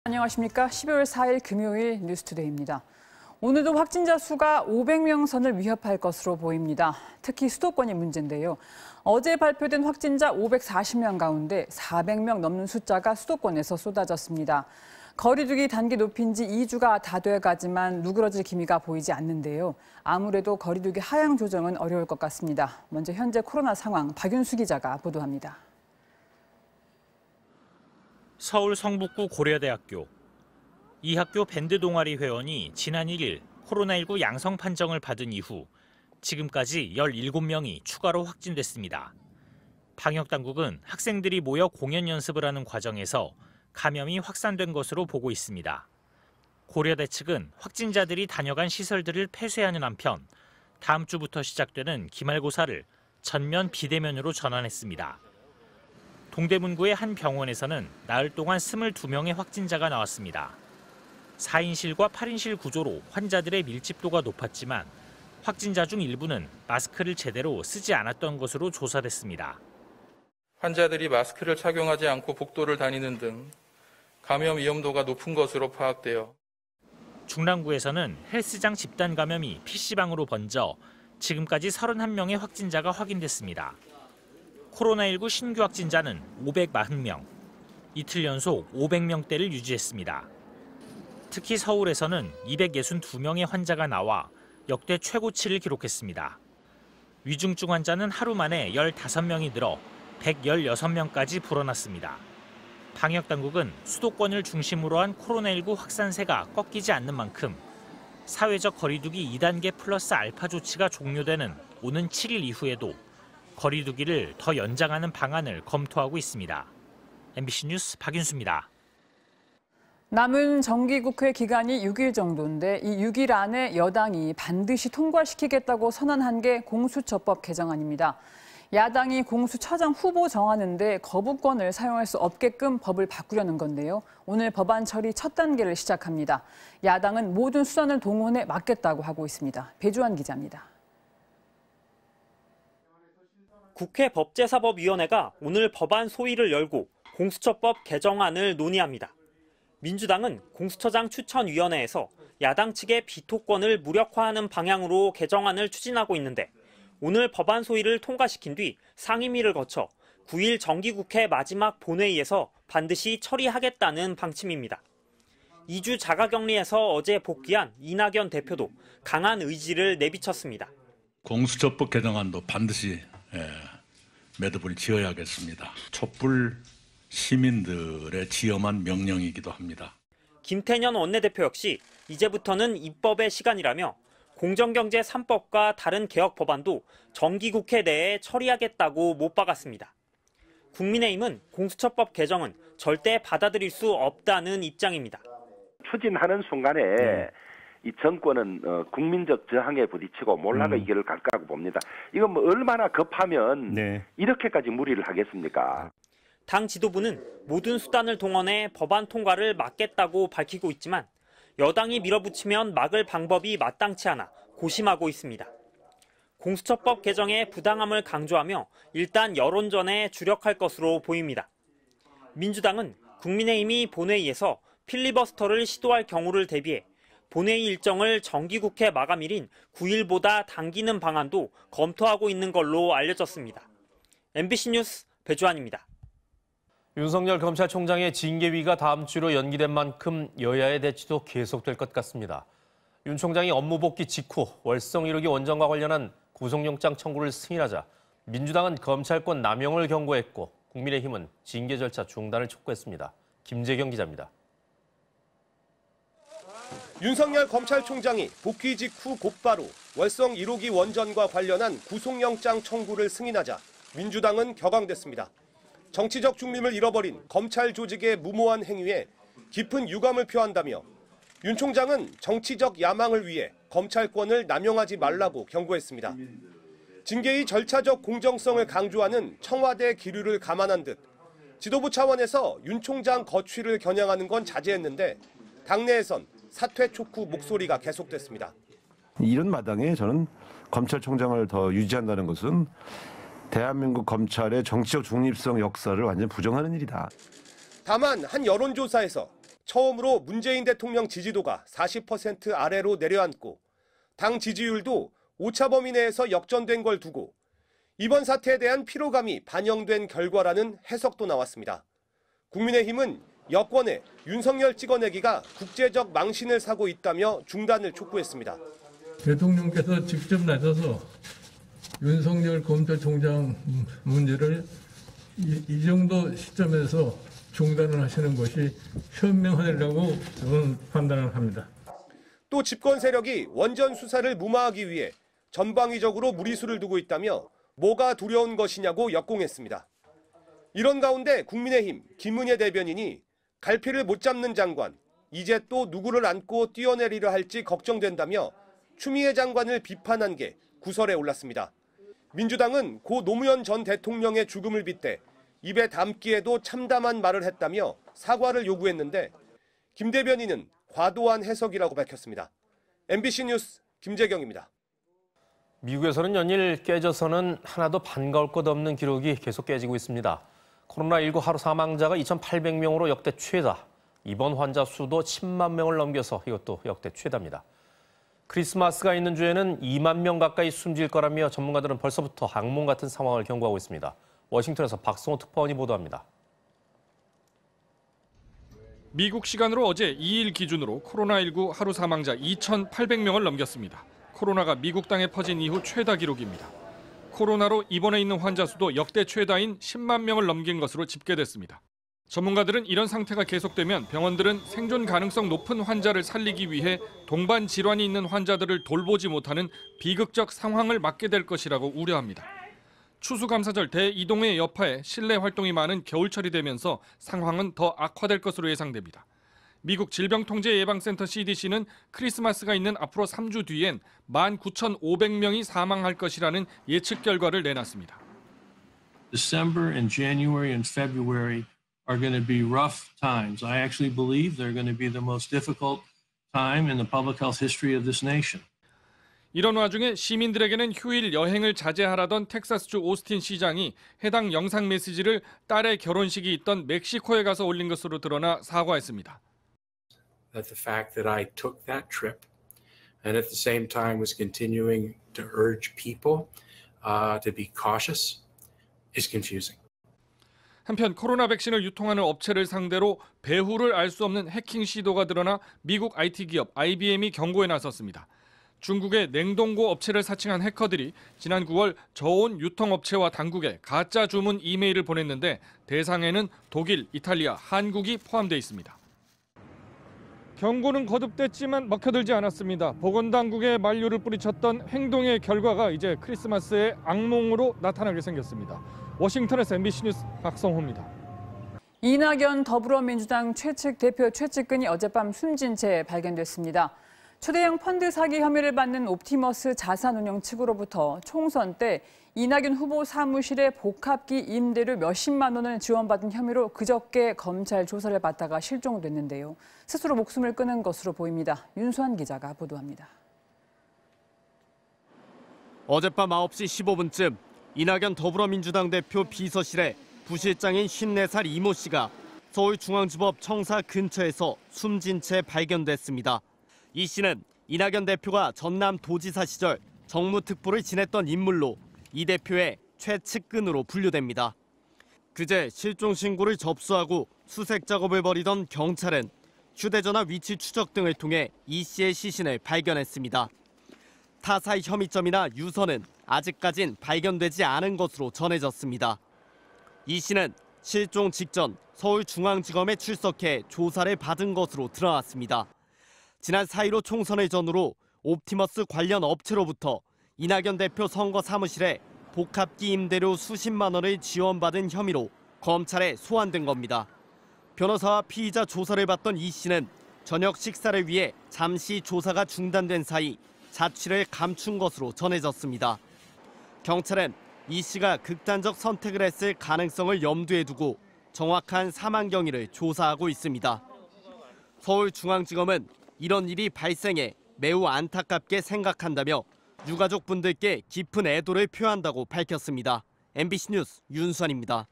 안녕하십니까. 12월 4일 금요일 뉴스투데이입니다. 오늘도 확진자 수가 500명 선을 위협할 것으로 보입니다. 특히 수도권이 문제인데요. 어제 발표된 확진자 540명 가운데 400명 넘는 숫자가 수도권에서 쏟아졌습니다. 거리두기 단계 높인 지 2주가 다 돼가지만 누그러질 기미가 보이지 않는데요. 아무래도 거리두기 하향 조정은 어려울 것 같습니다. 먼저 현재 코로나 상황 박윤수 기자가 보도합니다. 서울 성북구 고려대학교. 이 학교 밴드 동아리 회원이 지난 1일 코로나19 양성 판정을 받은 이후 지금까지 17명이 추가로 확진됐습니다. 방역당국은 학생들이 모여 공연 연습을 하는 과정에서 감염이 확산된 것으로 보고 있습니다. 고려대 측은 확진자들이 다녀간 시설들을 폐쇄하는 한편 다음 주부터 시작되는 기말고사를 전면 비대면으로 전환했습니다. 동대문구의 한 병원에서는 나흘 동안 22명의 확진자가 나왔습니다. 4인실과 8인실 구조로 환자들의 밀집도가 높았지만 확진자 중 일부는 마스크를 제대로 쓰지 않았던 것으로 조사됐습니다. 환자들이 마스크를 착용하지 않고 복도를 다니는 등 감염 위험도가 높은 것으로 파악되어 중랑구에서는 헬스장 집단 감염이 PC방으로 번져 지금까지 31명의 확진자가 확인됐습니다. 코로나19 신규 확진자는 540명, 이틀 연속 500명대를 유지했습니다. 특히 서울에서는 262명의 환자가 나와 역대 최고치를 기록했습니다. 위중증 환자는 하루 만에 15명이 늘어 116명까지 불어났습니다. 방역당국은 수도권을 중심으로 한 코로나19 확산세가 꺾이지 않는 만큼 사회적 거리두기 2단계 플러스 알파 조치가 종료되는 오는 7일 이후에도 거리두기를 더 연장하는 방안을 검토하고 있습니다. MBC 뉴스 박윤수입니다. 남은 정기국회 기간이 6일 정도인데 이 6일 안에 여당이 반드시 통과시키겠다고 선언한 게 공수처법 개정안입니다. 야당이 공수처장 후보 정하는데 거부권을 사용할 수 없게끔 법을 바꾸려는 건데요. 오늘 법안 처리 첫 단계를 시작합니다. 야당은 모든 수단을 동원해 막겠다고 하고 있습니다. 배주환 기자입니다. 국회 법제사법위원회가 오늘 법안 소위를 열고 공수처법 개정안을 논의합니다. 민주당은 공수처장 추천위원회에서 야당 측의 비토권을 무력화하는 방향으로 개정안을 추진하고 있는데 오늘 법안 소위를 통과시킨 뒤 상임위를 거쳐 9일 정기국회 마지막 본회의에서 반드시 처리하겠다는 방침입니다. 2주 자가격리에서 어제 복귀한 이낙연 대표도 강한 의지를 내비쳤습니다. 공수처법 개정안도 반드시 매듭을 지어야겠습니다. 촛불 시민들의 지엄한 명령이기도 합니다. 김태년 원내대표 역시 이제부터는 입법의 시간이라며 공정경제 3법과 다른 개혁 법안도 정기국회 내에 처리하겠다고 못 박았습니다. 국민의힘은 공수처법 개정은 절대 받아들일 수 없다는 입장입니다. 추진하는 순간에 이 정권은 국민적 저항에 부딪히고 몰락의 길을 갈 거라고 봅니다. 이건 뭐 얼마나 급하면 이렇게까지 무리를 하겠습니까? 당 지도부는 모든 수단을 동원해 법안 통과를 막겠다고 밝히고 있지만 여당이 밀어붙이면 막을 방법이 마땅치 않아 고심하고 있습니다. 공수처법 개정의 부당함을 강조하며 일단 여론전에 주력할 것으로 보입니다. 민주당은 국민의힘이 본회의에서 필리버스터를 시도할 경우를 대비해 본회의 일정을 정기국회 마감일인 9일보다 당기는 방안도 검토하고 있는 걸로 알려졌습니다. MBC 뉴스 배주환입니다. 윤석열 검찰총장의 징계위가 다음 주로 연기된 만큼 여야의 대치도 계속될 것 같습니다. 윤 총장이 업무 복귀 직후 월성 1호기 원전과 관련한 구속영장 청구를 승인하자 민주당은 검찰권 남용을 경고했고 국민의힘은 징계 절차 중단을 촉구했습니다. 김재경 기자입니다. 윤석열 검찰총장이 복귀 직후 곧바로 월성 1호기 원전과 관련한 구속영장 청구를 승인하자 민주당은 격앙됐습니다. 정치적 중립을 잃어버린 검찰 조직의 무모한 행위에 깊은 유감을 표한다며 윤 총장은 정치적 야망을 위해 검찰권을 남용하지 말라고 경고했습니다. 징계의 절차적 공정성을 강조하는 청와대 기류를 감안한 듯 지도부 차원에서 윤 총장 거취를 겨냥하는 건 자제했는데 당내에선 사퇴 촉구 목소리가 계속됐습니다. 이런 마당에 저는 검찰총장을 더 유지한다는 것은 대한민국 검찰의 정치적 중립성 역사를 완전히 부정하는 일이다. 다만 한 여론조사에서 처음으로 문재인 대통령 지지도가 40% 아래로 내려앉고 당 지지율도 오차범위 내에서 역전된 걸 두고 이번 사태에 대한 피로감이 반영된 결과라는 해석도 나왔습니다. 국민의힘은 여권에 윤석열 찍어내기가 국제적 망신을 사고 있다며 중단을 촉구했습니다. 대통령께서 직접 나서서 윤석열 검찰총장 문제를 이 정도 시점에서 중단을 하시는 것이 현명하리라고 저는 판단을 합니다. 또 집권 세력이 원전 수사를 무마하기 위해 전방위적으로 무리수를 두고 있다며 뭐가 두려운 것이냐고 역공했습니다. 이런 가운데 국민의힘 김은혜 대변인이 갈피를 못 잡는 장관, 이제 또 누구를 안고 뛰어내리려 할지 걱정된다며 추미애 장관을 비판한 게 구설에 올랐습니다. 민주당은 고 노무현 전 대통령의 죽음을 빗대 입에 담기에도 참담한 말을 했다며 사과를 요구했는데 김 대변인은 과도한 해석이라고 밝혔습니다. MBC 뉴스 김재경입니다. 미국에서는 연일 깨져서는 하나도 반가울 것 없는 기록이 계속 깨지고 있습니다. 코로나19 하루 사망자가 2,800명으로 역대 최다. 입원 환자 수도 10만 명을 넘겨서 이것도 역대 최다입니다. 크리스마스가 있는 주에는 2만 명 가까이 숨질 거라며 전문가들은 벌써부터 악몽 같은 상황을 경고하고 있습니다. 워싱턴에서 박성호 특파원이 보도합니다. 미국 시간으로 어제 2일 기준으로 코로나19 하루 사망자 2,800명을 넘겼습니다. 코로나가 미국 땅에 퍼진 이후 최다 기록입니다. 코로나로 입원해 있는 환자 수도 역대 최다인 10만 명을 넘긴 것으로 집계됐습니다. 전문가들은 이런 상태가 계속되면 병원들은 생존 가능성 높은 환자를 살리기 위해 동반 질환이 있는 환자들을 돌보지 못하는 비극적 상황을 맞게 될 것이라고 우려합니다. 추수감사절 대이동의 여파에 실내 활동이 많은 겨울철이 되면서 상황은 더 악화될 것으로 예상됩니다. 미국 질병통제예방센터 CDC는 크리스마스가 있는 앞으로 3주 뒤엔 19,500명이 사망할 것이라는 예측 결과를 내놨습니다. December and January and February are going to be rough times. I actually believe they're going to be the most difficult time in the public health history of this nation. 이런 와중에 시민들에게는 휴일 여행을 자제하라던 텍사스주 오스틴 시장이 해당 영상 메시지를 딸의 결혼식이 있던 멕시코에 가서 올린 것으로 드러나 사과했습니다. That the fact that I took that trip and at the same time was continuing to urge people to be cautious is confusing. 한편 코로나 백신을 유통하는 업체를 상대로 배후를 알 수 없는 해킹 시도가 드러나 미국 IT 기업 IBM이 경고에 나섰습니다. 중국의 냉동고 업체를 사칭한 해커들이 지난 9월 저온 유통업체와 당국에 가짜 주문 이메일을 보냈는데 대상에는 독일, 이탈리아, 한국이 포함되어 있습니다. 경고는 거듭됐지만 먹혀들지 않았습니다. 보건당국에 만류를 뿌리쳤던 행동의 결과가 이제 크리스마스의 악몽으로 나타나게 생겼습니다. 워싱턴에서 MBC 뉴스 박성호입니다. 이낙연 더불어민주당 최측 대표 최측근이 어젯밤 숨진 채 발견됐습니다. 초대형 펀드 사기 혐의를 받는 옵티머스 자산운용 측으로부터 총선 때 이낙연 후보 사무실에 복합기 임대료 몇십만 원을 지원받은 혐의로 그저께 검찰 조사를 받다가 실종됐는데요. 스스로 목숨을 끊은 것으로 보입니다. 윤수환 기자가 보도합니다. 어젯밤 9시 15분쯤 이낙연 더불어민주당 대표 비서실에 부실장인 54살 이모 씨가 서울중앙지법 청사 근처에서 숨진 채 발견됐습니다. 이 씨는 이낙연 대표가 전남 도지사 시절 정무특보를 지냈던 인물로 이 대표의 최측근으로 분류됩니다. 그제 실종 신고를 접수하고 수색 작업을 벌이던 경찰은 휴대전화 위치 추적 등을 통해 이 씨의 시신을 발견했습니다. 타사의 혐의점이나 유서는 아직까진 발견되지 않은 것으로 전해졌습니다. 이 씨는 실종 직전 서울중앙지검에 출석해 조사를 받은 것으로 드러났습니다. 지난 4.15 총선을 전후로 옵티머스 관련 업체로부터 이낙연 대표 선거 사무실에 복합기 임대료 수십만 원을 지원받은 혐의로 검찰에 소환된 겁니다. 변호사와 피의자 조사를 받던 이 씨는 저녁 식사를 위해 잠시 조사가 중단된 사이 자취를 감춘 것으로 전해졌습니다. 경찰은 이 씨가 극단적 선택을 했을 가능성을 염두에 두고 정확한 사망 경위를 조사하고 있습니다. 서울중앙지검은 이런 일이 발생해 매우 안타깝게 생각한다며 유가족분들께 깊은 애도를 표한다고 밝혔습니다. MBC 뉴스 윤수환입니다.